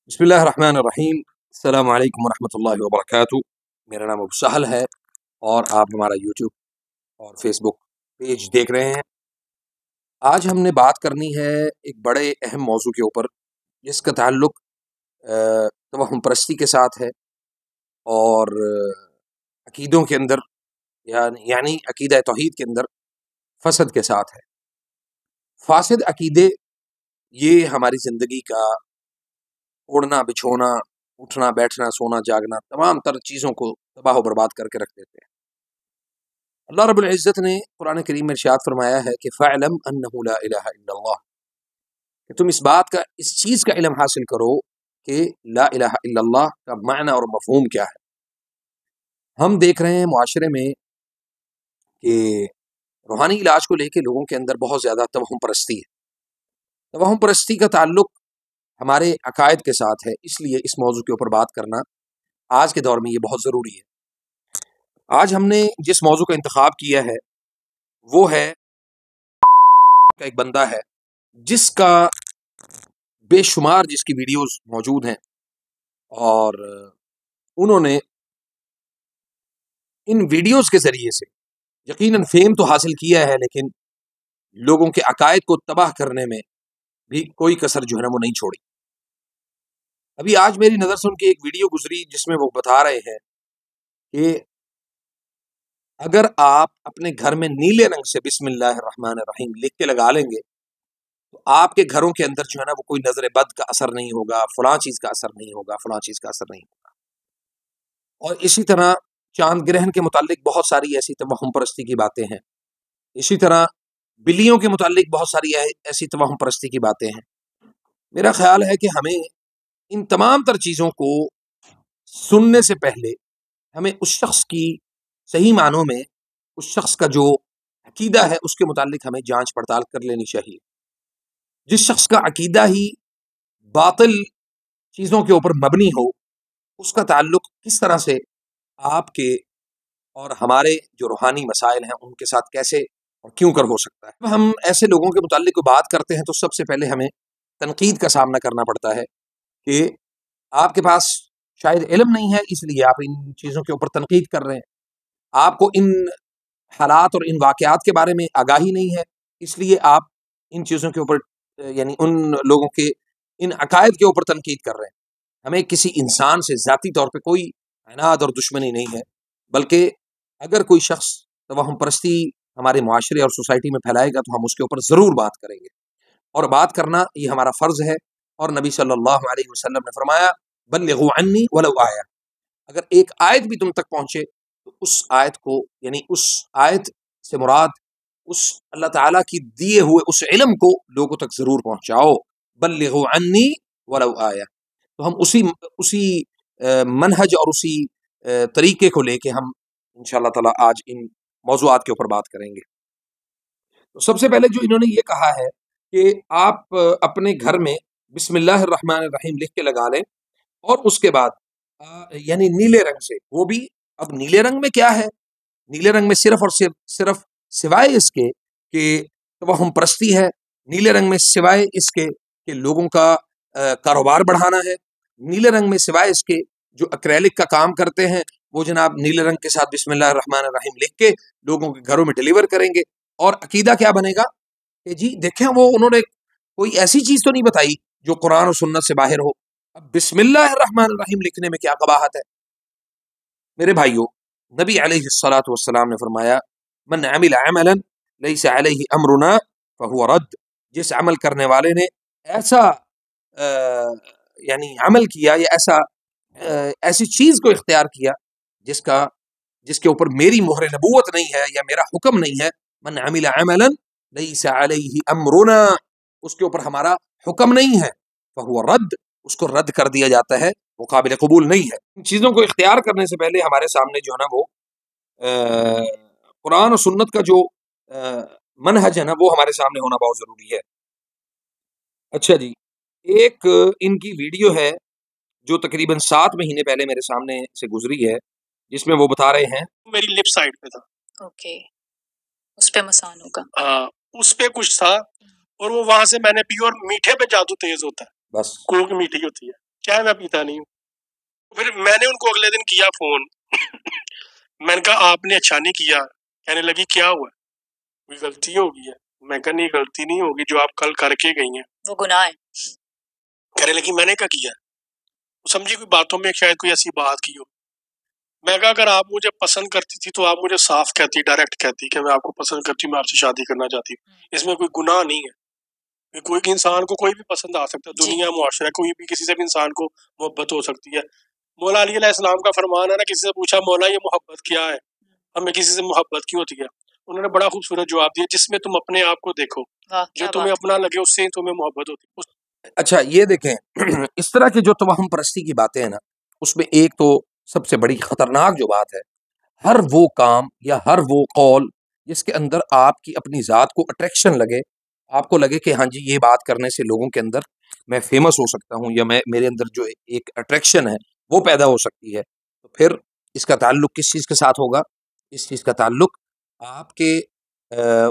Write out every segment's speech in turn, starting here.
بسم اللہ الرحمن الرحیم۔ السلام علیکم ورحمۃ اللہ وبرکاتہ۔ میرا نام ابو سہل ہے اور آپ ہمارا یوٹیوب اور فیس بک پیج دیکھ رہے ہیں۔ آج ہم نے بات کرنی ہے ایک بڑے اہم موضوع کے اوپر جس کا تعلق توہم پرستی کے ساتھ ہے اور عقیدوں کے اندر یعنی عقیدہ توحید کے اندر فسد کے ساتھ ہے۔ فاسد عقیدے یہ ہماری زندگی کا اڑنا بچھونا، اٹھنا بیٹھنا، سونا جاگنا، تمام تر چیزوں کو تباہ و برباد کر کے رکھ دیتے ہیں۔ اللہ رب العزت نے قرآن کریم میں ارشاد فرمایا ہے کہ فَاعْلَمْ أَنَّهُ لَا إِلَهَ إِلَّا اللَّهُ، کہ تم اس چیز کا علم حاصل کرو کہ لا الہ الا اللہ کا معنی اور مفہوم کیا ہے۔ ہم دیکھ رہے ہیں معاشرے میں کہ روحانی علاج کو لے کے لوگوں کے اندر بہت زیادہ توہم پرستی ہے۔ توہم پرستی کا تعلق ہمارے عقائد کے ساتھ ہے، اس لیے اس موضوع کے اوپر بات کرنا آج کے دور میں یہ بہت ضروری ہے۔ آج ہم نے جس موضوع کا انتخاب کیا ہے وہ ہے ایک بندہ ہے جس کا بے شمار جس کی ویڈیوز موجود ہیں اور انہوں نے ان ویڈیوز کے ذریعے سے یقیناً فیم تو حاصل کیا ہے، لیکن لوگوں کے عقائد کو تباہ کرنے میں بھی کوئی کسر جو ہے نا وہ نہیں چھوڑی۔ ابھی آج میری نظر سے ان کی ایک ویڈیو گزری جس میں وہ بتا رہے ہیں کہ اگر آپ اپنے گھر میں نیلے رنگ سے بسم اللہ الرحمن الرحیم لکھ کے لگا لیں گے تو آپ کے گھروں کے اندر جو ہے نا وہ کوئی نظر بد کا اثر نہیں ہوگا، فلاں چیز کا اثر نہیں ہوگا، فلاں چیز کا اثر نہیں ہوگا۔ اور اسی طرح چاند گرہن کے متعلق بہت ساری ایسی توہم پرستی کی باتیں ہیں، اسی طرح بلیوں کے متعلق بہت ساری ایسی توہم پرستی کی باتیں ہیں۔ میرا خیال ہے کہ ہمیں ان تمام تر چیزوں کو سننے سے پہلے ہمیں اس شخص کی صحیح معنوں میں اس شخص کا جو عقیدہ ہے اس کے متعلق ہمیں جانچ پڑتال کر لینی چاہیے۔ جس شخص کا عقیدہ ہی باطل چیزوں کے اوپر مبنی ہو، اس کا تعلق کس طرح سے آپ کے اور ہمارے جو روحانی مسائل ہیں ان کے ساتھ کیسے اور کیوں کر ہو سکتا ہے۔ جب ہم ایسے لوگوں کے متعلق کوئی بات کرتے ہیں تو سب سے پہلے ہمیں تنقید کا سامنا کرنا پڑتا ہے کہ آپ کے پاس شاید علم نہیں ہے، اس لیے آپ ان چیزوں کے اوپر تنقید کر رہے ہیں۔ آپ کو ان حالات اور ان واقعات کے بارے میں آگاہی نہیں ہے، اس لیے آپ ان چیزوں کے اوپر یعنی ان لوگوں کے ان عقائد کے اوپر تنقید کر رہے ہیں۔ ہمیں کسی انسان سے ذاتی طور پہ کوئی عناد اور دشمنی نہیں ہے، بلکہ اگر کوئی شخص توہم پرستی ہمارے معاشرے اور سوسائٹی میں پھیلائے گا تو ہم اس کے اوپر ضرور بات کریں گے، اور بات کرنا یہ ہمارا فرض ہے۔ اور نبی صلی اللہ علیہ وسلم نے فرمایا بلغوا عنی ولو آیہ، اگر ایک آیت بھی تم تک پہنچے تو اس آیت کو یعنی اس آیت سے مراد اس اللہ تعالیٰ کی دیے ہوئے اس علم کو لوگوں تک ضرور پہنچاؤ۔ بلغوا عنی ولو آیہ، تو ہم اسی منہج اور اسی طریقے کو لے کے ہم انشاءاللہ تعالیٰ آج ان موضوعات کے اوپر بات کریں گے۔ تو سب سے پہلے جو انہوں نے یہ کہا ہے کہ آپ اپنے گھر میں بسم اللہ الرحمن الرحیم لکھ کے لگا لیں، اور اس کے بعد یعنی نیلے رنگ سے، وہ بھی اب نیلے رنگ میں کیا ہے؟ نیلے رنگ میں صرف اور صرف سوائے اس کے کہ توہم پرستی ہے، نیلے رنگ میں سوائے اس کے کہ لوگوں کا کاروبار بڑھانا ہے، نیلے رنگ میں سوائے اس کے جو ایکریلک کا کام کرتے ہیں وہ جناب نیلے رنگ کے ساتھ بسم اللہ الرحمن الرحیم لکھ کے لوگوں کے گھروں میں ڈیلیور کریں گے۔ اور عقیدہ کیا بنے گا کہ جی دیکھیں وہ انہوں نے کوئی ایسی چیز تو نہیں بتائی جو قرآن و سنت سے باہر ہو۔ اب بسم اللہ الرحمن الرحیم لکھنے میں کیا قباحت ہے؟ میرے بھائیو، نبی علیہ الصلاۃ والسلام نے فرمایا من عمل عملا لیس علیہ امرنا فہو رد، جس عمل کرنے والے نے ایسا یعنی عمل کیا یا ایسی چیز کو اختیار کیا جس کے اوپر میری مہر نبوت نہیں ہے یا میرا حکم نہیں ہے، من عمل عملا لیس علیہ امرنا، اس کے اوپر ہمارا حکم نہیں ہے، فہو رد، اس کو رد کر دیا جاتا ہے، وہ قابل قبول نہیں ہے۔ ان چیزوں کو اختیار کرنے سے پہلے ہمارے سامنے جو ہے نا وہ قرآن و سنت کا جو منہج ہے نا وہ ہمارے سامنے ہونا بہت ضروری ہے۔ اچھا جی، ایک ان کی ویڈیو ہے جو تقریباً 7 مہینے پہلے میرے سامنے سے گزری ہے، جس میں وہ بتا رہے ہیں میری لیفٹ سائڈ پہ تھا، اوکے، اس پہ مسان ہوگا، ہاں اس پہ کچھ تھا، اور وہ وہاں سے میں نے پی، اور میٹھے پہ جادو تیز ہوتا ہے، بس کوک میٹھی ہوتی ہے، چائے میں پیتا نہیں ہوں. پھر میں نے ان کو اگلے دن کیا فون. میں نے کہا آپ نے اچھا نہیں کیا. کہنے لگی کیا ہوا؟ کوئی غلطی ہو گئی ہے؟ میں کہا نہیں غلطی نہیں ہوگی، جو آپ کل کر کے گئی ہیں وہ گناہ ہے. کہنے لگی میں نے کیا کیا؟ سمجھی کوئی باتوں میں شاید کوئی ایسی بات کی ہو. میں کہا اگر آپ مجھے پسند کرتی تھی تو آپ مجھے صاف کہتی، ڈائریکٹ کہتی کہ میں آپ کو پسند کرتی ہوں، میں آپ سے شادی کرنا چاہتی ہوں. اس میں کوئی گناہ نہیں ہے. کوئی انسان کو کوئی بھی پسند آ سکتا ہے، جی دنیا معاشرہ کوئی بھی کسی سے بھی انسان کو محبت ہو سکتی ہے. مولا علی علیہ السلام کا فرمان ہے نا، کسی سے پوچھا مولا یہ محبت کیا ہے، ہمیں کسی سے محبت کیوں ہوتی ہے؟ انہوں نے بڑا خوبصورت جواب دیا، جس میں تم اپنے آپ کو دیکھو، واہ جو کیا تمہیں بات. اپنا لگے اس سے ہی تمہیں محبت ہوتی ہے. اچھا یہ دیکھیں اس طرح کی جو توہم پرستی کی باتیں ہیں نا، اس میں ایک تو سب سے بڑی خطرناک جو بات ہے، ہر وہ کام یا ہر وہ قول جس کے اندر آپ کی اپنی ذات کو اٹریکشن لگے، آپ کو لگے کہ ہاں جی یہ بات کرنے سے لوگوں کے اندر میں فیمس ہو سکتا ہوں، یا میرے اندر جو ایک اٹریکشن ہے وہ پیدا ہو سکتی ہے، تو پھر اس کا تعلق کس چیز کے ساتھ ہوگا؟ اس چیز کا تعلق آپ کے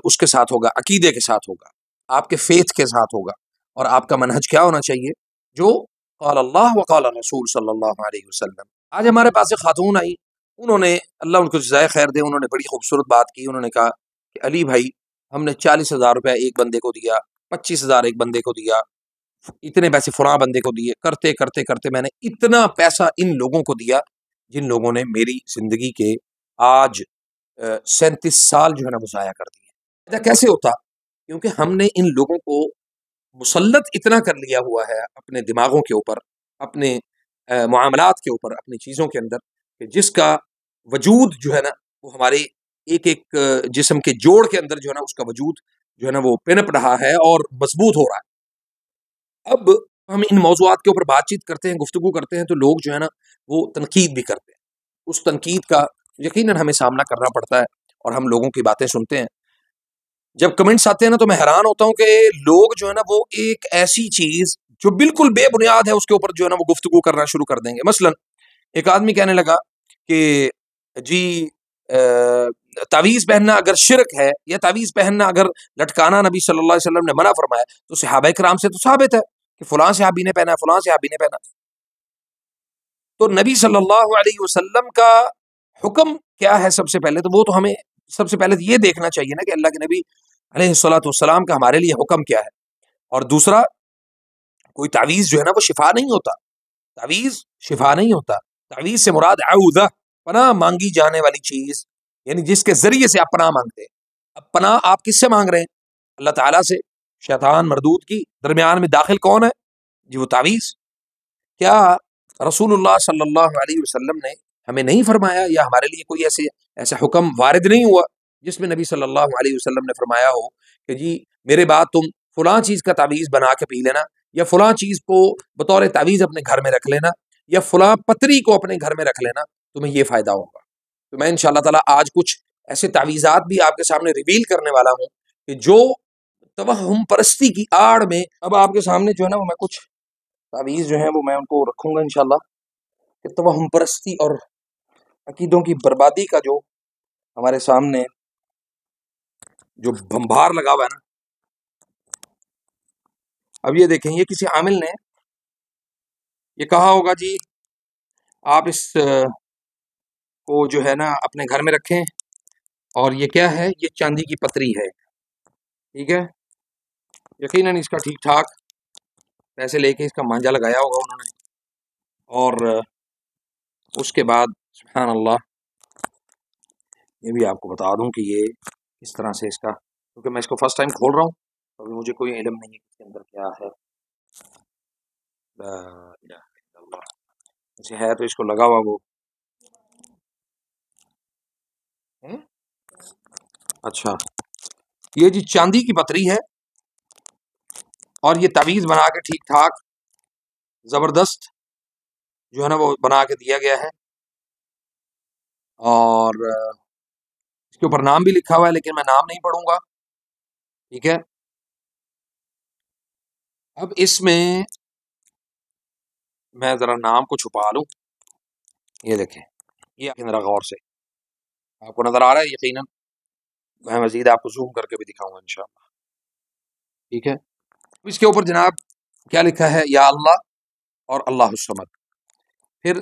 اس کے ساتھ ہوگا، عقیدے کے ساتھ ہوگا، آپ کے فیتھ کے ساتھ ہوگا. اور آپ کا منہج کیا ہونا چاہیے؟ جو قال اللہ وقال رسول صلی اللہ علیہ وسلم. آج ہمارے پاس ایک خاتون آئی، انہوں نے اللہ ان کو جزائے خیر دے، انہوں نے بڑی خوبصورت بات کی. انہوں نے کہا کہ علی بھائی ہم نے 40,000 روپے ایک بندے کو دیا، 25,000 ایک بندے کو دیا، اتنے پیسے فلاں بندے کو دیے، کرتے کرتے کرتے میں نے اتنا پیسہ ان لوگوں کو دیا جن لوگوں نے میری زندگی کے آج 37 سال جو ہے نا وہ ضائع کر دیے. ایسا کیسے ہوتا؟ کیونکہ ہم نے ان لوگوں کو مسلط اتنا کر لیا ہوا ہے اپنے دماغوں کے اوپر، اپنے معاملات کے اوپر، اپنی چیزوں کے اندر، کہ جس کا وجود جو ہے نا وہ ہمارے ایک ایک جسم کے جوڑ کے اندر جو ہے نا اس کا وجود جو ہے نا وہ پنپ رہا ہے اور مضبوط ہو رہا ہے. اب ہم ان موضوعات کے اوپر بات چیت کرتے ہیں، گفتگو کرتے ہیں، تو لوگ جو ہے نا وہ تنقید بھی کرتے ہیں. اس تنقید کا یقیناً ہمیں سامنا کرنا پڑتا ہے اور ہم لوگوں کی باتیں سنتے ہیں. جب کمنٹس آتے ہیں نا تو میں حیران ہوتا ہوں کہ لوگ جو ہے نا وہ ایک ایسی چیز جو بالکل بے بنیاد ہے اس کے اوپر جو ہے نا وہ گفتگو کرنا شروع کر دیں گے. مثلا ایک آدمی کہنے لگا کہ جی تعویذ پہننا اگر شرک ہے، یا تعویذ پہننا اگر لٹکانا نبی صلی اللہ علیہ وسلم نے منع فرمایا، تو صحابہ کرام سے تو ثابت ہے کہ فلاں صحابی نے پہنا، فلاں صحابی نے پہنا. تو نبی صلی اللہ علیہ وسلم کا حکم کیا ہے؟ سب سے پہلے تو وہ تو ہمیں سب سے پہلے تو یہ دیکھنا چاہیے نا کہ اللہ کے نبی علیہ الصلوۃ والسلام کا ہمارے لیے حکم کیا ہے. اور دوسرا، کوئی تعویذ جو ہے نا وہ شفا نہیں ہوتا، تعویذ شفا نہیں ہوتا. تعویذ سے مراد عوذہ، پناہ مانگی جانے والی چیز، یعنی جس کے ذریعے سے آپ پناہ مانگتے ہیں. اب پناہ آپ کس سے مانگ رہے ہیں؟ اللہ تعالیٰ سے. شیطان مردود کی درمیان میں داخل کون ہے؟ جی وہ تعویذ. کیا رسول اللہ صلی اللہ علیہ وسلم نے ہمیں نہیں فرمایا، یا ہمارے لیے کوئی ایسا حکم وارد نہیں ہوا جس میں نبی صلی اللہ علیہ وسلم نے فرمایا ہو کہ جی میرے بعد تم فلاں چیز کا تعویذ بنا کے پی لینا، یا فلاں چیز کو بطور تعویذ اپنے گھر میں رکھ لینا، یا فلاں پتری کو اپنے گھر میں رکھ لینا، تمہیں یہ فائدہ ہوگا. تو میں انشاءاللہ تعالیٰ آج کچھ ایسے تعویذات بھی آپ کے سامنے ریویل کرنے والا ہوں کہ جو توہم پرستی کی آڑ میں، اب آپ کے سامنے جو ہے نا وہ میں کچھ تعویذ جو ہیں وہ میں ان کو رکھوں گا انشاءاللہ، کہ توہم پرستی اور عقیدوں کی بربادی کا جو ہمارے سامنے جو بمبار لگا ہوا ہے نا. اب یہ دیکھیں، یہ کسی عامل نے یہ کہا ہوگا جی آپ اس کو جو ہے نا اپنے گھر میں رکھیں، اور یہ کیا ہے؟ یہ چاندی کی پتری ہے، ٹھیک ہے. یقیناً اس کا ٹھیک ٹھاک پیسے لے کے اس کا مانجا لگایا ہوگا انہوں نے، اور اس کے بعد سبحان اللہ یہ بھی آپ کو بتا دوں کہ یہ اس طرح سے اس کا، کیونکہ میں اس کو فرسٹ ٹائم کھول رہا ہوں تو ابھی مجھے کوئی علم نہیں ہے کہ اس کے اندر کیا ہے. لا الہ الا اللہ. ایسے ہے تو اس کو لگا ہوا وہ اچھا یہ جی چاندی کی پتری ہے، اور یہ تعویذ بنا کے ٹھیک ٹھاک زبردست جو ہے نا وہ بنا کے دیا گیا ہے، اور اس کے اوپر نام بھی لکھا ہوا ہے، لیکن میں نام نہیں پڑھوں گا، ٹھیک ہے. اب اس میں ذرا نام کو چھپا لوں. یہ دیکھیں، یہ ذرا غور سے آپ کو نظر آ رہا ہے یقیناً. میں مزید آپ کو زوم کر کے بھی دکھاؤں گا انشاءاللہ، ٹھیک ہے. اس کے اوپر جناب کیا لکھا ہے؟ یا اللہ اور اللہ الصمد، پھر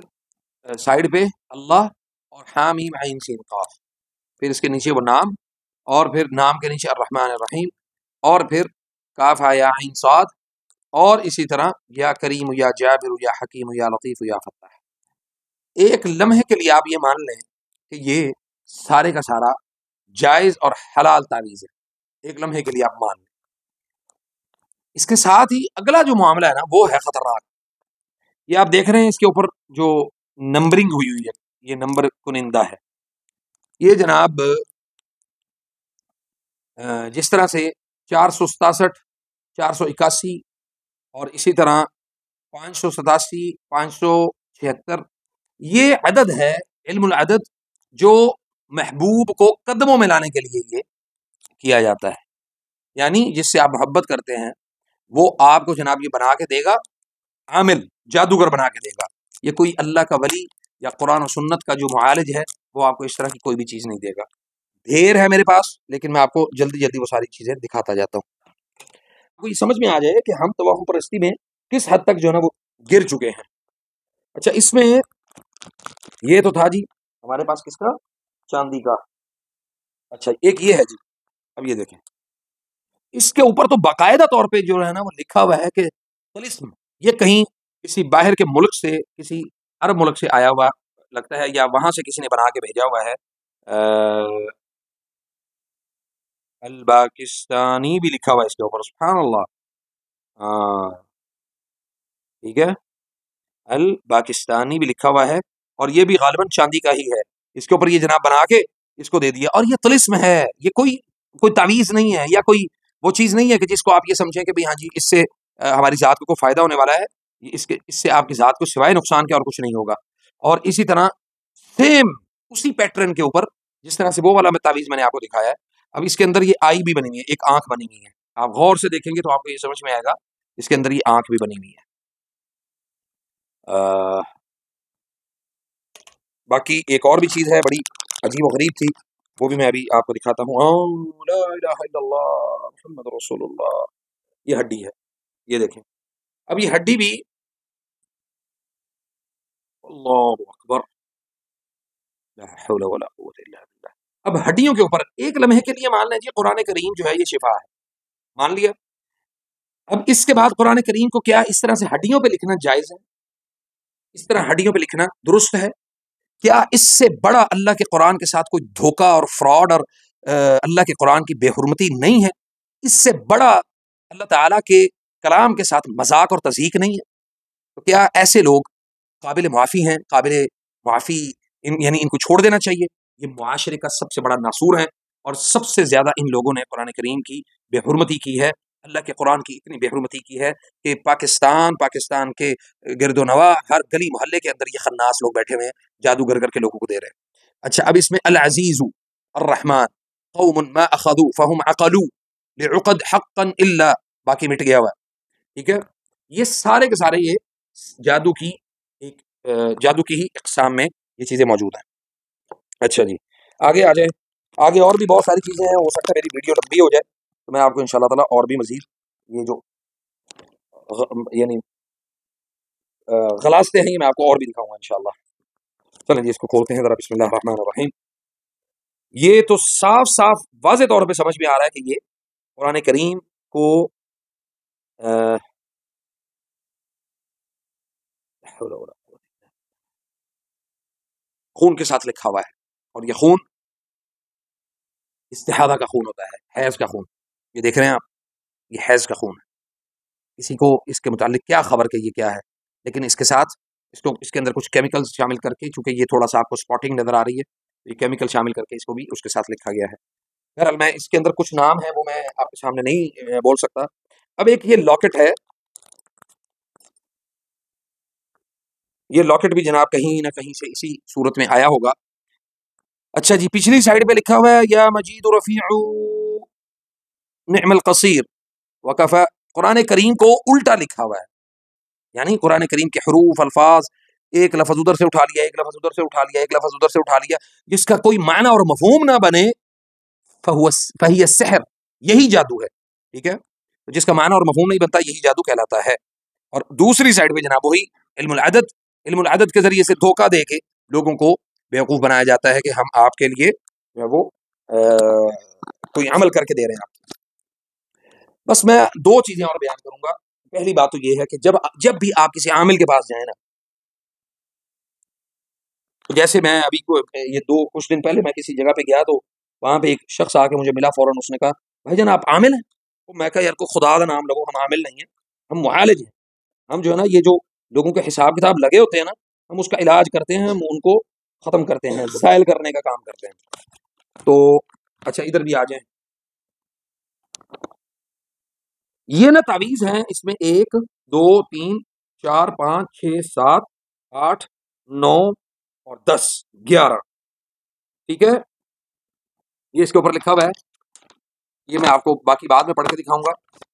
سائڈ پہ اللہ اور حامیم عین سین قاف، پھر اس کے نیچے وہ نام، اور پھر نام کے نیچے الرحمن الرحیم، اور پھر کاف یا عین صاد، اور اسی طرح یا کریم یا جابر یا حکیم یا لطیف یا فتاح۔ ایک لمحے کے لیے آپ یہ مان لیں کہ یہ سارے کا سارا جائز اور حلال تعویذ ہے، ایک لمحے کے لیے آپ مان لیں۔ اس کے ساتھ ہی اگلا جو معاملہ ہے نا وہ ہے خطرناک۔ یہ آپ دیکھ رہے ہیں اس کے اوپر جو نمبرنگ ہوئی ہوئی ہے، یہ نمبر کنندہ ہے، یہ جناب جس طرح سے 467 481 اور اسی طرح 587 576 یہ عدد ہے علم العدد جو محبوب کو قدموں میں لانے کے لیے یہ کیا جاتا ہے، یعنی جس سے آپ محبت کرتے ہیں وہ آپ کو جناب یہ بنا کے دے گا، عامل جادوگر بنا کے دے گا۔ یہ کوئی اللہ کا ولی یا قرآن و سنت کا جو معالج ہے وہ آپ کو اس طرح کی کوئی بھی چیز نہیں دے گا۔ ڈھیر ہے میرے پاس، لیکن میں آپ کو جلدی جلدی وہ ساری چیزیں دکھاتا جاتا ہوں، آپ کو یہ سمجھ میں آ جائے کہ ہم توہم پرستی میں کس حد تک جو ہے نا وہ گر چکے ہیں۔ اچھا، اس میں یہ تو تھا جی ہمارے پاس کس کا، چاندی کا۔ اچھا ایک یہ ہے جی، اب یہ دیکھیں اس کے اوپر تو باقاعدہ طور پہ جو ہے نا وہ لکھا ہوا ہے کہ طلسم، یہ کہیں کسی باہر کے ملک سے، کسی عرب ملک سے آیا ہوا لگتا ہے، یا وہاں سے کسی نے بنا کے بھیجا ہوا ہے۔ الباکستانی بھی لکھا ہوا ہے اس کے اوپر، سبحان اللہ، ٹھیک ہے، الباکستانی بھی لکھا ہوا ہے، اور یہ بھی غالباً چاندی کا ہی ہے۔ اس کے اوپر یہ جناب بنا کے اس کو دے دیا، اور یہ طلسم ہے، یہ کوئی تعویذ نہیں ہے، یا کوئی وہ چیز نہیں ہے کہ جس کو آپ یہ سمجھیں کہ ہاں جی اس سے ہماری ذات کو کوئی فائدہ ہونے والا ہے، اس سے آپ کی ذات کو سوائے نقصان کے اور کچھ نہیں ہوگا۔ اور اسی طرح سیم اسی پیٹرن کے اوپر جس طرح سے وہ والا تعویذ میں نے آپ کو دکھایا ہے، اب اس کے اندر یہ آئی بھی بنی ہوئی ہے، ایک آنکھ بنی ہوئی ہے، آپ غور سے دیکھیں گے تو آپ کو یہ سمجھ میں آئے گا اس کے اندر یہ آنکھ بھی بنی ہوئی ہے۔ باقی ایک اور بھی چیز ہے بڑی عجیب و غریب تھی، وہ بھی میں ابھی آپ کو دکھاتا ہوں۔ لا الہ الا اللہ محمد رسول اللہ، یہ ہڈی ہے، یہ دیکھیں، اب یہ ہڈی بھی، اللہ اکبر، لا حول ولا قوت الا باللہ۔ اب ہڈیوں کے اوپر ایک لمحے کے لیے مان لیں جی قرآن کریم جو ہے یہ شفا ہے، مان لیا۔ اب اس کے بعد قرآن کریم کو کیا اس طرح سے ہڈیوں پہ لکھنا جائز ہے؟ اس طرح ہڈیوں پہ لکھنا درست ہے؟ کیا اس سے بڑا اللہ کے قرآن کے ساتھ کوئی دھوکہ اور فراڈ اور اللہ کے قرآن کی بے حرمتی نہیں ہے؟ اس سے بڑا اللہ تعالیٰ کے کلام کے ساتھ مذاق اور تضحیک نہیں ہے؟ تو کیا ایسے لوگ قابل معافی ہیں، قابل معافی یعنی ان کو چھوڑ دینا چاہیے؟ یہ معاشرے کا سب سے بڑا ناسور ہے، اور سب سے زیادہ ان لوگوں نے قرآن کریم کی بے حرمتی کی ہے، اللہ کے قرآن کی اتنی بے حرمتی کی ہے کہ پاکستان کے گرد و نواح ہر گلی محلے کے اندر یہ خناس لوگ بیٹھے ہوئے ہیں، جادوگر کر کے لوگوں کو دے رہے ہیں۔ اچھا، اب اس میں العزیز الرحمن قوم ما اخذوا فهم عقلوا لعقد حقا الا، باقی مٹ گیا ہوا ہے، ٹھیک ہے۔ یہ سارے کے سارے یہ جادو کی ہی اقسام میں یہ چیزیں موجود ہیں۔ اچھا جی، آگے آ جائیں، آگے اور بھی بہت ساری چیزیں ہیں، ہو سکتا ہے میری ویڈیو لمبی ہو جائے تو میں آپ کو انشاءاللہ تعالیٰ اور بھی مزید یہ جو یعنی غلاستے ہیں یہ میں آپ کو اور بھی دکھاؤں گا انشاءاللہ۔ چلیں جی، اس کو کھولتے ہیں ذرا، بسم اللہ الرحمن الرحیم۔ یہ تو صاف صاف واضح طور پہ سمجھ میں آ رہا ہے کہ یہ قرآن کریم کو خون کے ساتھ لکھا ہوا ہے، اور یہ خون استحاضہ کا خون ہوتا ہے، حیض کا خون، یہ دیکھ رہے ہیں آپ، یہ حیض کا خون ہے۔ کسی کو اس کے متعلق کیا خبر کہ یہ کیا ہے، لیکن اس کے ساتھ اس کے اندر کچھ کیمیکل شامل کر کے، چونکہ یہ تھوڑا سا آپ کو سپاٹنگ نظر آ رہی ہے، یہ کیمیکل شامل کر کے اس کو بھی اس کے ساتھ لکھا گیا ہے۔ بہرحال میں اس کے اندر کچھ نام ہیں وہ میں آپ کے سامنے نہیں بول سکتا۔ اب ایک یہ لاکٹ ہے، یہ لاکٹ بھی جناب کہیں نہ کہیں سے اسی صورت میں آیا ہوگا۔ اچھا جی، پچھلی سائڈ پہ لکھا ہوا ہے یا مجید رفیع نعم القصیر وکفى، قرآن کریم کو الٹا لکھا ہوا ہے، یعنی قرآن کریم کے حروف الفاظ ایک لفظ ادھر سے اٹھا لیا، ایک لفظ ادھر سے اٹھا لیا، ایک لفظ ادھر سے اٹھا لیا، جس کا کوئی معنی اور مفہوم نہ بنے، فہی السحر، یہی جادو ہے، ٹھیک ہے، جس کا معنی اور مفہوم نہیں بنتا یہی جادو کہلاتا ہے۔ اور دوسری سائڈ پہ جناب وہی علم العدد کے ذریعے سے دھوکہ دے کے لوگوں کو بیوقوف بنایا جاتا ہے کہ ہم آپ کے لیے جو ہے وہ کوئی عمل کر کے دے رہے ہیں آپ. بس میں دو چیزیں اور بیان کروں گا. پہلی بات تو یہ ہے کہ جب بھی آپ کسی عامل کے پاس جائیں نا، جیسے میں ابھی یہ کچھ دن پہلے میں کسی جگہ پہ گیا تو وہاں پہ ایک شخص آ کے مجھے ملا، فوراً اس نے کہا بھائی جان آپ عامل ہیں؟ تو میں کہا یار کو خدا کا نام لگو، ہم عامل نہیں ہیں، ہم معالج ہیں. ہم جو ہے نا یہ جو لوگوں کے حساب کتاب لگے ہوتے ہیں نا، ہم اس کا علاج کرتے ہیں، ہم ان کو ختم کرتے ہیں، زائل کرنے کا کام کرتے ہیں. تو اچھا ادھر بھی آ جائیں. یہ نا تعویذ ہیں، اس میں 1 2 3 4 5 6 7 8 9 اور 10 11. ٹھیک ہے، یہ اس کے اوپر لکھا ہوا ہے. یہ میں آپ کو باقی بعد میں پڑھ کے دکھاؤں گا.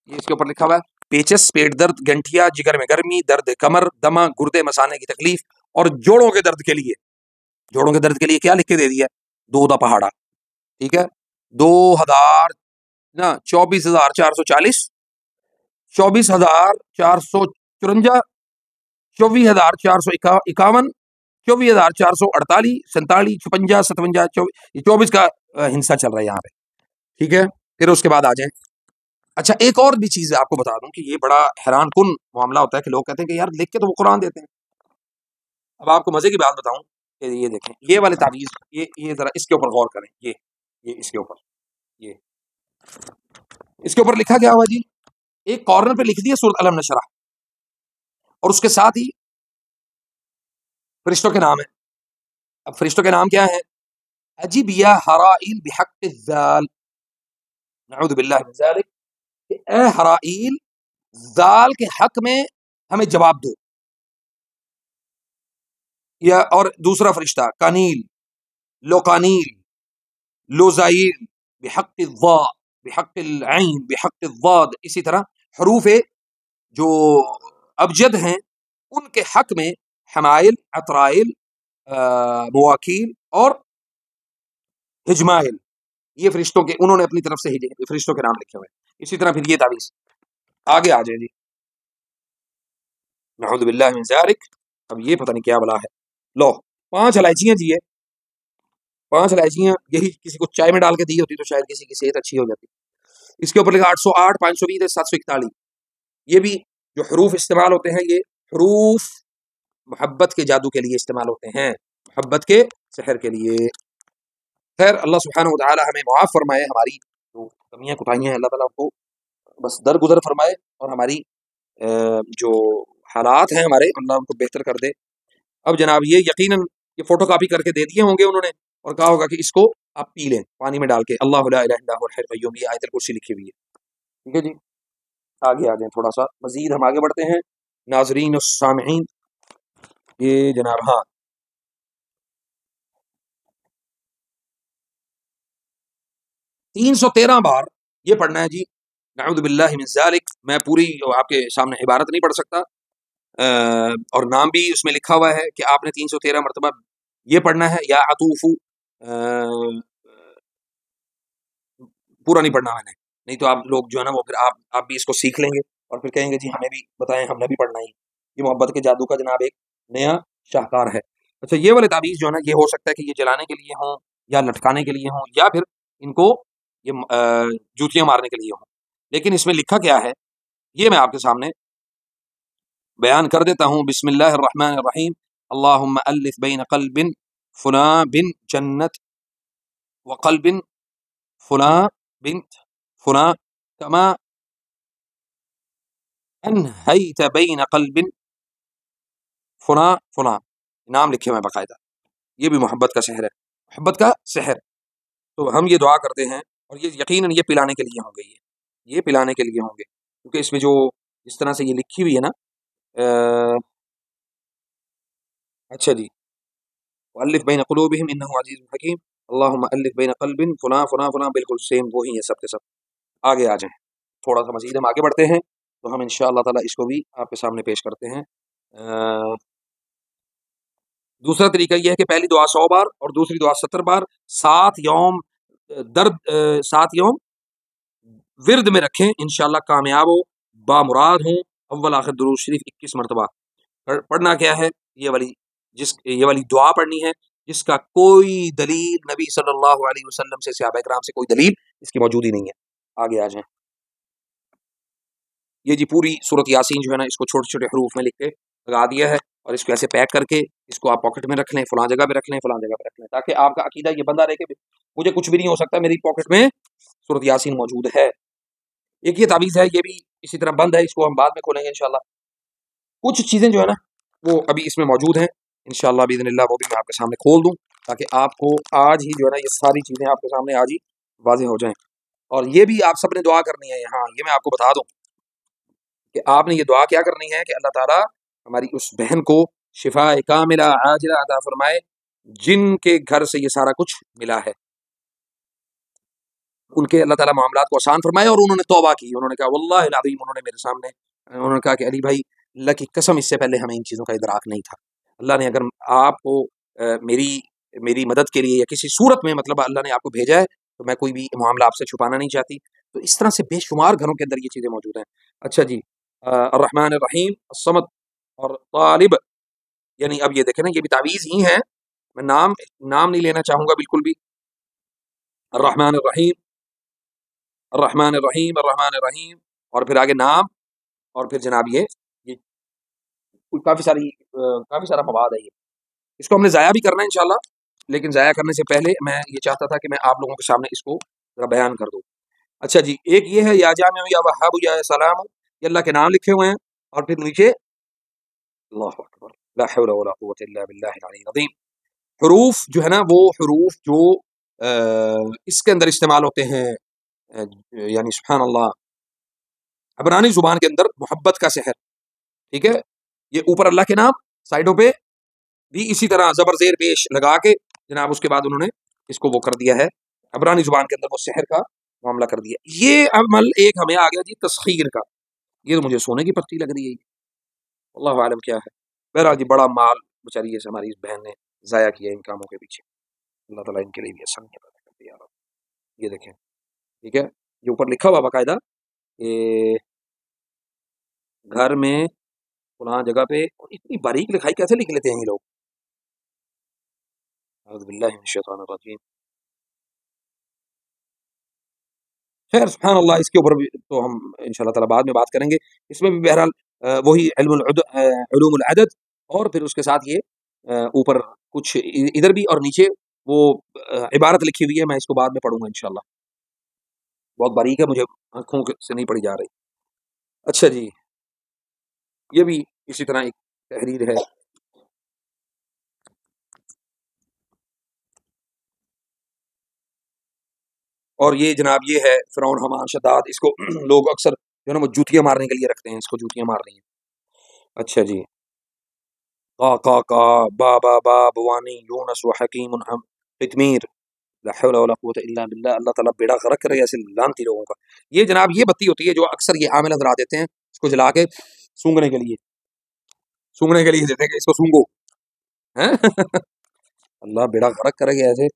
یہ اس کے اوپر لکھا ہوا ہے پیچس، پیٹ درد، گنٹھیا، جگر میں گرمی، درد کمر، دمہ، گردے مسانے کی تکلیف اور جوڑوں کے درد کے لیے. جوڑوں کے درد کے لیے کیا لکھ کے دے دیا؟ دودھا پہاڑا. ٹھیک ہے، 24,440 24,454 24,451 24,448 47 56 57 24 کا ہنسا چل رہا ہے یہاں پہ. ٹھیک ہے، پھر اس کے بعد آ جائیں. اچھا ایک اور بھی چیز آپ کو بتا دوں کہ یہ بڑا حیران کن معاملہ ہوتا ہے کہ لوگ کہتے ہیں کہ یار لکھ کے تو وہ قرآن دیتے ہیں. اب آپ کو مزے کی بات بتاؤں کہ یہ دیکھیں یہ والے تعویذ، یہ ذرا اس کے اوپر غور کریں. یہ اس کے اوپر، یہ اس کے اوپر لکھا گیا ہوا جی، ایک کارنر پہ لکھ دیا سورۃ الم نشرح، اور اس کے ساتھ ہی فرشتوں کے نام ہیں. اب فرشتوں کے نام کیا ہیں؟ اجب یا حرائیل بحق الذال، نعوذ باللہ من ذالک، کہ اے حرائیل ذال کے حق میں ہمیں جواب دو. یا اور دوسرا فرشتہ کانیل، لوکانیل، لوزائیل، بحق الضاء، بحق العین، بحق الضاد. اسی طرح حروف جو ابجد ہیں ان کے حق میں حمائل، عطرائل، مواکیل اور ہجمائل، یہ فرشتوں کے انہوں نے اپنی طرف سے فرشتوں کے نام لکھے ہوئے. اسی طرح پھر یہ تعویذ آگے آ جائیں جی، نعوذ باللہ من ذالک. اب یہ پتہ نہیں کیا بلا ہے. لو 5 الائچیاں جی ہے، 5 الائچیاں یہی کسی کو چائے میں ڈال کے دی ہوتی تو شاید کسی کی صحت اچھی ہو جاتی. اس کے اوپر لکھا 808 520 741. یہ بھی جو حروف استعمال ہوتے ہیں یہ حروف محبت کے جادو کے لیے استعمال ہوتے ہیں، محبت کے سحر کے لیے. خیر اللہ سبحانہ وتعالی ہمیں معاف فرمائے، ہماری جو کمیاں کوتاہیاں ہیں اللہ تعالیٰ کو بس درگزر فرمائے، اور ہماری جو حالات ہیں ہمارے اللہ ان کو بہتر کر دے. اب جناب یہ یقیناً یہ فوٹو کاپی کر کے دے دیے ہوں گے انہوں نے، اور کہا ہوگا کہ اس کو آپ پی لیں پانی میں ڈال کے. اللہ لا الہ الا هو الحی القیوم، یہ آیت الکرسی لکھی ہوئی ہے. ٹھیک ہے جی، آگے آ جائیں تھوڑا سا مزید ہم آگے بڑھتے ہیں. ناظرین و سامعین، یہ جناب ہاں 313 بار یہ پڑھنا ہے جی، نعوذ باللہ من ذالک. میں پوری آپ کے سامنے عبارت نہیں پڑھ سکتا، اور نام بھی اس میں لکھا ہوا ہے کہ آپ نے 313 مرتبہ یہ پڑھنا ہے. یا عطوف، پورا نہیں پڑھنا میں نے، نہیں تو آپ لوگ جو ہے نا وہ پھر آپ بھی اس کو سیکھ لیں گے اور پھر کہیں گے جی ہمیں بھی بتائیں، ہم نے بھی پڑھنا ہی. یہ محبت کے جادو کا جناب ایک نیا شاہکار ہے. اچھا یہ والے تعویذ جو ہے نا یہ ہو سکتا ہے کہ یہ جلانے کے لیے ہوں یا لٹکانے کے لیے ہوں یا پھر ان کو یہ جوتیاں مارنے کے لیے ہوں. لیکن اس میں لکھا کیا ہے یہ میں آپ کے سامنے بیان کر دیتا ہوں. بسم اللہ الرحمن الرحیم. اللہم الف بین قلب فلاں بن جنت وقلب فلاں بنت فلاں کما انہیت بین قلب فلاں فلاں. نام لکھے ہوئے باقاعدہ. یہ بھی محبت کا سحر ہے، محبت کا سحر. تو ہم یہ دعا کرتے ہیں، اور یہ یقیناً یہ پلانے کے لیے ہوں گے، یہ پلانے کے لیے ہوں گے، کیونکہ اس میں جو جس طرح سے یہ لکھی ہوئی ہے نا. اچھا جی، الف بین قلوبہم انہ عزیز حکیم. اللہم الف بین قلب فلاں فلاں فلاں، بالکل سیم وہی ہیں سب کے سب. آگے آ جائیں تھوڑا سا مزید ہم آگے بڑھتے ہیں تو ہم انشاءاللہ تعالیٰ اس کو بھی آپ کے سامنے پیش کرتے ہیں. دوسرا طریقہ یہ ہے کہ پہلی دعا 100 بار اور دوسری دعا 70 بار 7 یوم 7 یوم ورد میں رکھیں، انشاءاللہ کامیاب ہو، بامراد ہوں، اول آخر درود شریف 21 مرتبہ پڑھنا کیا ہے؟ یہ والی دعا پڑھنی ہے جس کا کوئی دلیل نبی صلی اللہ علیہ وسلم سے، صحابہ کرام سے کوئی دلیل اس کی موجود ہی نہیں ہے۔ آگے آ جائیں۔ یہ جی پوری سورۃ یاسین جو ہے نا، اس کو چھوٹے چھوٹے حروف میں لکھ کے لگا دیا ہے، اور اس کو ایسے پیک کر کے اس کو آپ پاکٹ میں رکھ لیں، فلاں جگہ پہ رکھ لیں، فلاں جگہ پہ رکھ لیں، تاکہ آپ کا عقیدہ یہ بندہ رہے کہ مجھے کچھ بھی نہیں ہو سکتا، میری پاکٹ میں سورۃ یاسین موجود ہے۔ ایک یہ تعویذ ہے، یہ بھی اسی طرح بند ہے، اس کو ہم بعد میں کھولیں گے انشاءاللہ۔ کچھ چیزیں جو ہے نا وہ ابھی اس میں موجود ہیں، انشاءاللہ باذن اللہ وہ بھی میں آپ کے سامنے کھول دوں، تاکہ آپ کو آج ہی جو ہے نا یہ ساری چیزیں آپ کے سامنے آج ہی واضح ہو جائیں۔ اور یہ بھی آپ سب نے دعا کرنی ہے، ہاں یہ میں آپ کو بتا دوں کہ آپ نے یہ دعا کیا کرنی ہے کہ اللہ تعالیٰ ہماری اس بہن کو شفاء کاملہ عاجلہ عطا فرمائے جن کے گھر سے یہ سارا کچھ ملا ہے، ان کے اللہ تعالیٰ معاملات کو آسان فرمائے۔ اور انہوں نے توبہ کی، انہوں نے کہا واللہ العظیم، انہوں نے میرے سامنے انہوں نے کہا کہ علی بھائی اللہ کی قسم اس سے پہلے ہمیں ان چیزوں کا ادراک نہیں تھا، اللہ نے اگر آپ کو میری مدد کے لیے یا کسی صورت میں مطلب اللہ نے آپ کو بھیجا ہے تو میں کوئی بھی معاملہ آپ سے چھپانا نہیں چاہتی۔ تو اس طرح سے بے شمار گھروں کے اندر یہ چیزیں موجود ہیں۔ اچھا جی، الرحمن الرحیم الصمد اور طالب، یعنی اب یہ دیکھیں نا یہ بھی تعویذ ہی ہیں، میں نام نہیں لینا چاہوں گا بالکل بھی۔ الرحمن الرحیم، الرحمن الرحیم، الرحمن الرحیم، اور پھر آگے نام، اور پھر جناب یہ کافی سارا مواد ہے۔ اس کو ہم نے ضائع بھی کرنا ہے انشاءاللہ، لیکن ضائع کرنے سے پہلے میں یہ چاہتا تھا کہ میں آپ لوگوں کے سامنے اس کو ذرا بیان کر دوں۔ اچھا جی، ایک یہ ہے یا جامع یا وہاب یا سلام، یہ اللہ کے نام لکھے ہوئے ہیں، اور پھر نیچے اللہ اکبر لا حول ولا قوت الا باللہ العلی العظیم۔ حروف جو ہے نا وہ حروف جو اس کے اندر استعمال ہوتے ہیں، یعنی سبحان اللہ، عبرانی زبان کے اندر محبت کا سحر، ٹھیک ہے، یہ اوپر اللہ کے نام، سائڈوں پہ بھی اسی طرح زبر زیر پیش لگا کے جناب اس کے بعد انہوں نے اس کو وہ کر دیا ہے، عبرانی زبان کے اندر وہ سحر کا معاملہ کر دیا۔ یہ عمل ایک ہمیں آ گیا جی تسخیر کا، یہ تو مجھے سونے کی پتی لگ رہی ہے، اللہ عالم کیا ہے۔ بہرحال جی بڑا مال بچاری ہے ہماری اس بہن نے ضائع کیا ان کاموں کے پیچھے، اللہ تعالیٰ ان کے لیے بھی آسانی پیدا کر دیا۔ یہ دیکھیں، ٹھیک ہے، یہ اوپر لکھا ہوا باقاعدہ کہ گھر میں فلاں جگہ پہ، اور اتنی باریک لکھائی کیسے لکھ لیتے ہیں یہ لوگ، اعوذ باللہ من الشیطان الرجیم۔ خیر سبحان اللہ، اس کے اوپر بھی تو ہم انشاءاللہ تعالیٰ بعد میں بات کریں گے۔ اس میں بھی بہرحال وہی علوم العدد، اور پھر اس کے ساتھ یہ اوپر کچھ ادھر بھی اور نیچے وہ عبارت لکھی ہوئی ہے، میں اس کو بعد میں پڑھوں گا انشاءاللہ، بہت باریک ہے، مجھے آنکھوں سے نہیں پڑھی جا رہی۔ اچھا جی، یہ بھی اسی طرح ایک تحریر ہے۔ اور یہ جناب یہ ہے فرعون حامان شداد، اس کو لوگ اکثر جو ہے نا وہ جوتیاں مارنے کے لیے رکھتے ہیں، اس کو جوتیاں مار رہی ہیں۔ اچھا جی، کا با با با بوانی یونس و حکیم قطمیر، لا حول ولا قوت الا باللہ، اللہ تعالیٰ بیڑا غرق کرے ایسے لانتی لوگوں کا۔ یہ جناب یہ بتی ہوتی ہے جو اکثر یہ عامل حضرات دیتے ہیں، اس کو جلا کے سونگنے کے لیے دیتے ہیں کہ اس کو سونگو اللہ بیڑا غرق کرے گا ایسے۔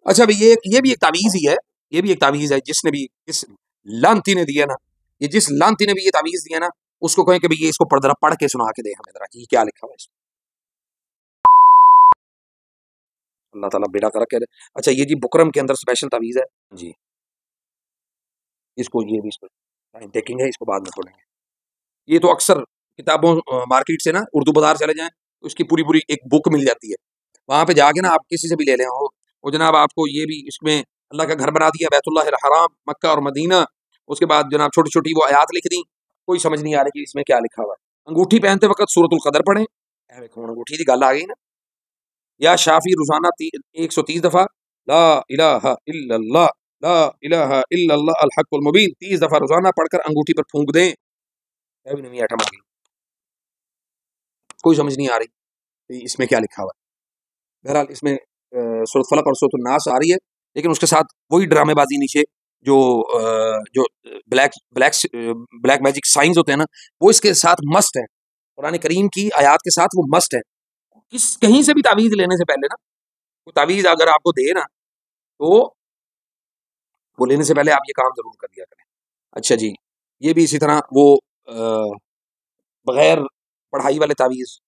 اچھا بھائی، یہ بھی ایک تعویذ ہی ہے، یہ بھی ایک تعویذ ہے، جس نے بھی اس لانتی نے دیا نا، یہ جس لانتی نے بھی یہ تعویذ دیا نا، اس کو کہیں کہ بھئی یہ اس کو پڑھ کے سنا کے دے ہمیں ذرا کہ کیا لکھا ہوا ہے اس میں، اللہ تعالیٰ بیڑا غرق کرے۔ اچھا یہ جی بکرم کے اندر اسپیشل تعویذ ہے جی، اس کو یہ بھی اس پر دیکھیں گے، اس کو بعد میں کھولیں گے۔ یہ تو اکثر کتابوں مارکیٹ سے نا اردو بازار چلے جائیں تو اس کی پوری ایک بک مل جاتی ہے، وہاں پہ جا کے نا آپ کسی سے بھی لے لیں، وہ جناب آپ کو یہ بھی اس میں اللہ کا گھر بنا دیا بیت اللہ الحرام مکہ اور مدینہ، اس کے بعد جناب چھوٹی چھوٹی وہ آیات لکھ دیں، کوئی سمجھ نہیں آ رہی کہ اس میں کیا لکھا ہوا ہے۔ انگوٹھی پہنتے وقت سورۃ القدر پڑھیں، انگوٹھی کی گل آ گئی نا، یا شافی روزانہ 130 دفعہ لا الہ الا اللہ، لا الہ الا اللہ الحق المبین 30 دفعہ روزانہ پڑھ کر انگوٹھی پر پھونک دیں، بھی نہیں آٹم آ گئی، کوئی سمجھ نہیں آ رہی اس میں کیا لکھا ہوا ہے۔ بہرحال اس میں سورۃ فلق اور سورۃ الناس آ رہی ہے، لیکن اس کے ساتھ وہی ڈرامے بازی نیچے جو بلیک میجک سائنز ہوتے ہیں نا، وہ اس کے ساتھ مسٹ ہے، قرآن کریم کی آیات کے ساتھ وہ مسٹ ہے۔ کہیں سے بھی تعویذ لینے سے پہلے نا، کوئی تعویذ اگر آپ کو دے نا تو وہ لینے سے پہلے آپ یہ کام ضرور کر لیا کریں۔ اچھا جی، یہ بھی اسی طرح وہ بغیر پڑھائی والے تعویذ،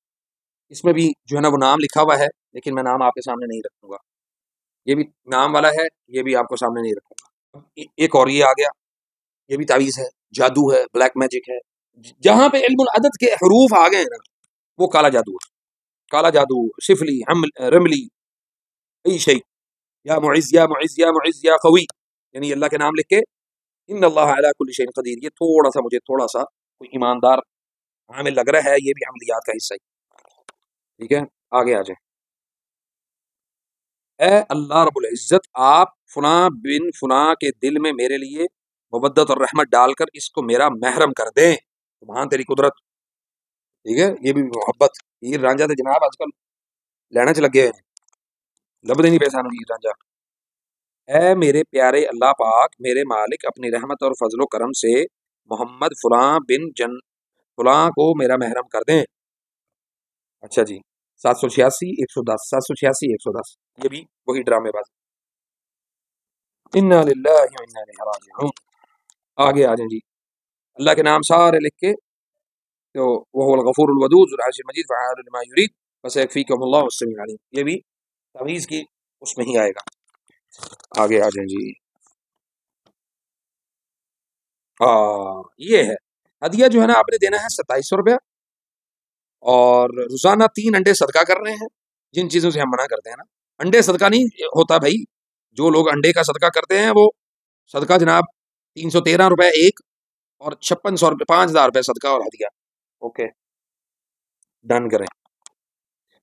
اس میں بھی جو ہے نا وہ نام لکھا ہوا ہے، لیکن میں نام آپ کے سامنے نہیں رکھوں گا. یہ بھی نام والا ہے، یہ بھی آپ کو سامنے نہیں رکھوں گا. ایک اور یہ آ گیا، یہ بھی تعویذ ہے، جادو ہے، بلیک میجک ہے. جہاں پہ علم العدد کے حروف آ گئے ہیں نا وہ کالا جادو ہے. کالا جادو، سفلی، رملی، ای شیء، یا معز یا معز یا معز یا قوی، یعنی اللہ کے نام لکھ کے ان اللہ علی کل شیء قدیر. یہ مجھے تھوڑا سا کوئی ایماندار عامل لگ رہا ہے، یہ بھی عملیات کا حصہ ہے. ٹھیک ہے، آگے آ جائیں. اے اللہ رب العزت، آپ فلاں بن فلاں کے دل میں میرے لیے مودت اور رحمت ڈال کر اس کو میرا محرم کر دیں. سبحان تیری قدرت. ٹھیک ہے، یہ بھی محبت. ہیر رانجھا تے جناب آج کل لینا چ لگے ہیں، لبدے نہیں پیسہ ہیر رانجھا. اے میرے پیارے اللہ پاک، میرے مالک، اپنی رحمت اور فضل و کرم سے محمد فلاں بن فلاں کو میرا محرم کر دیں. اچھا جی، 786 110 786 110، یہ بھی وہی ڈرامے باز. انا للہ و انا الیہ راجعون. آگے آ جائیں جی. اللہ کے نام سارے لکھ کے تو وہ الغفور الودود ذو العرش المجید فعال لما یرید فسیکفیکم اللہ السمیع العلیم. یہ بھی تعویذ کی اس میں ہی آئے گا. آگے آ جائیں جی. یہ ہے ہدیہ جو ہے نا آپ نے دینا ہے 2700 روپیہ، اور روزانہ 3 انڈے صدقہ کر رہے ہیں. جن چیزوں سے ہم منع کرتے ہیں نا، انڈے صدقہ نہیں ہوتا بھائی. جو لوگ انڈے کا صدقہ کرتے ہیں وہ صدقہ جناب 313 روپے ایک، اور 5600 روپے 5000 روپے صدقہ اور ہدیہ. اوکے ڈن کریں.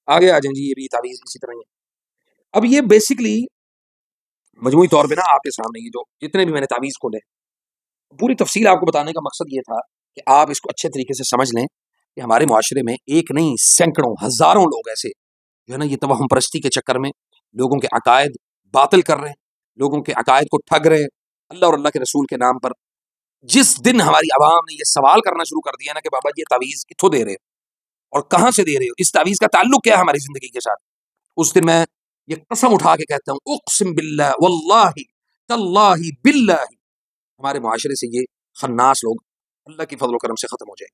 آگے آ جائیں جی. یہ بھی تعویذ اسی طرح ہی ہے. اب یہ بیسکلی مجموعی طور پہ نا آپ کے سامنے یہ جو جتنے بھی میں نے تعویذ کھولے، پوری تفصیل آپ کو بتانے کا مقصد یہ تھا کہ آپ اس کو اچھے طریقے سے سمجھ لیں کہ ہمارے معاشرے میں ایک نہیں سینکڑوں ہزاروں لوگ ایسے جو ہے نا یہ توہم پرستی کے چکر میں لوگوں کے عقائد باطل کر رہے ہیں، لوگوں کے عقائد کو ٹھگ رہے ہیں. اللہ اور اللہ کے رسول کے نام پر جس دن ہماری عوام نے یہ سوال کرنا شروع کر دیا نا کہ بابا یہ تعویذ کتھوں دے رہے ہو اور کہاں سے دے رہے ہو، اس تعویذ کا تعلق کیا ہے ہماری زندگی کے ساتھ، اس دن میں یہ قسم اٹھا کے کہتا ہوں، اقسم باللہ واللہ تاللہ باللہ، ہمارے معاشرے سے یہ خناس لوگ اللہ کی فضل و کرم سے ختم ہو جائے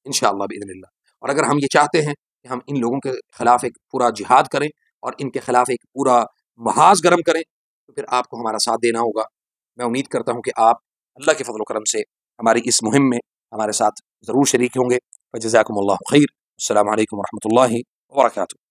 انشاءاللہ باذن اللہ. اور اگر ہم یہ چاہتے ہیں کہ ہم ان لوگوں کے خلاف ایک پورا جہاد کریں اور ان کے خلاف ایک پورا محاذ گرم کریں تو پھر آپ کو ہمارا ساتھ دینا ہوگا. میں امید کرتا ہوں کہ آپ اللہ کے فضل و کرم سے ہماری اس مہم میں ہمارے ساتھ ضرور شریک ہوں گے. فجزاکم اللہ خیر. السلام علیکم ورحمۃ اللہ وبرکاتہ.